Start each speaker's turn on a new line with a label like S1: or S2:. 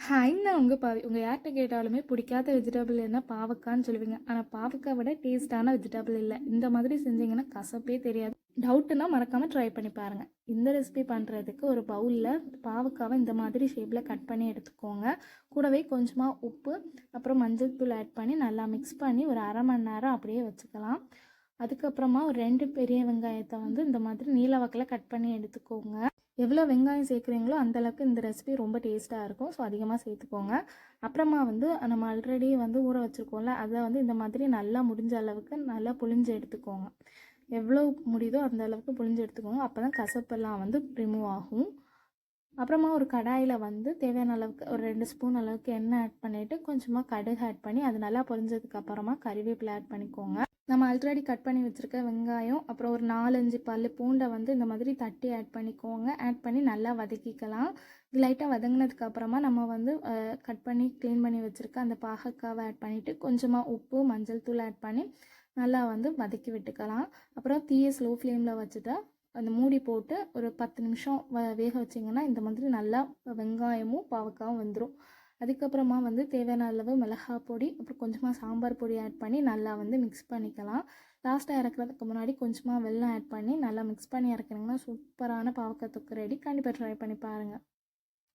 S1: ஹைன்னா உங்க பாவி. உங்க யார்ட்ட கேட்டாலுமே பிடிக்காத வெஜிடபிள் என்ன பாவக்கான்னு சொல்லுவீங்க. ஆனா பாவக்காய் விட டேஸ்ட்டான வெஜிடபிள் இல்ல. இந்த மாதிரி செஞ்சீங்கன்னா கசப்பே தெரியாது. டவுட்டுன்னா மறக்காம ட்ரை பண்ணி பாருங்க. இந்த ரெசிபி பண்ணுறதுக்கு ஒரு பவுலில் பாவக்காவை இந்த மாதிரி ஷேப்பில் கட் பண்ணி எடுத்துக்கோங்க. கூடவே கொஞ்சமாக உப்பு அப்புறம் மஞ்சள் தூள் ஆட் பண்ணி நல்லா மிக்ஸ் பண்ணி ஒரு அரை மணி நேரம் அப்படியே வச்சுக்கலாம். அதுக்கப்புறமா ஒரு 2 பெரிய வெங்காயத்தை வந்து இந்த மாதிரி நீல வாக்கில் கட் பண்ணி எடுத்துக்கோங்க. எவ்வளோ வெங்காயம் சேர்க்குறீங்களோ அந்தளவுக்கு இந்த ரெசிபி ரொம்ப டேஸ்ட்டாக இருக்கும். ஸோ அதிகமாக சேர்த்துக்கோங்க. அப்புறமா வந்து நம்ம ஆல்ரெடி வந்து ஊற வச்சுருக்கோம்ல, அதை வந்து இந்த மாதிரி நல்லா முடிஞ்ச அளவுக்கு நல்லா புழிஞ்சு எடுத்துக்கோங்க. எவ்வளோ முடியுதோ அந்த அளவுக்கு புழிஞ்சு எடுத்துக்கோங்க. அப்போ தான் கசப்பெல்லாம் வந்து ரிமூவ் ஆகும். அப்புறமா ஒரு கடாயில் வந்து தேவையான அளவுக்கு ஒரு 2 ஸ்பூன் அளவுக்கு எண்ணெய் ஆட் பண்ணிவிட்டு கொஞ்சமாக கடுகு ஆட் பண்ணி அது நல்லா பொரிஞ்சதுக்கப்புறமா கறிவேப்பிலை ஆட் பண்ணிக்கோங்க. நம்ம ஆல்ரெடி கட் பண்ணி வச்சுருக்க வெங்காயம் அப்புறம் ஒரு 4-5 பல் பூண்டை வந்து இந்த மாதிரி தட்டி ஆட் பண்ணிக்கோங்க. ஆட் பண்ணி நல்லா வதக்கிக்கலாம். லைட்டாக வதங்கினதுக்கப்புறமா நம்ம வந்து கட் பண்ணி க்ளீன் பண்ணி வச்சுருக்க அந்த பாகக்காவை ஆட் பண்ணிவிட்டு கொஞ்சமாக உப்பு மஞ்சள் தூள் ஆட் பண்ணி நல்லா வந்து வதக்கி விட்டுக்கலாம். அப்புறம் தீயை ஸ்லோ ஃப்ளேமில் வச்சுட்டா அந்த மூடி போட்டு ஒரு 10 நிமிஷம் வேக வச்சிங்கன்னா இந்த மாதிரி நல்லா வெங்காயமும் பாவக்காவும் வந்துடும். அதுக்கப்புறமா வந்து தேவையான அளவு மிளகாய் பொடி அப்புறம் கொஞ்சமாக சாம்பார் பொடி ஆட் பண்ணி நல்லா வந்து மிக்ஸ் பண்ணிக்கலாம். லாஸ்ட்டாக இறக்குறதுக்கு முன்னாடி கொஞ்சமாக வெல்லம் ஆட் பண்ணி நல்லா மிக்ஸ் பண்ணி இறக்குனீங்கன்னா சூப்பரான பாவக்காய் தொக்கு ரெடி. கண்டிப்பாக ட்ரை பண்ணி பாருங்கள்.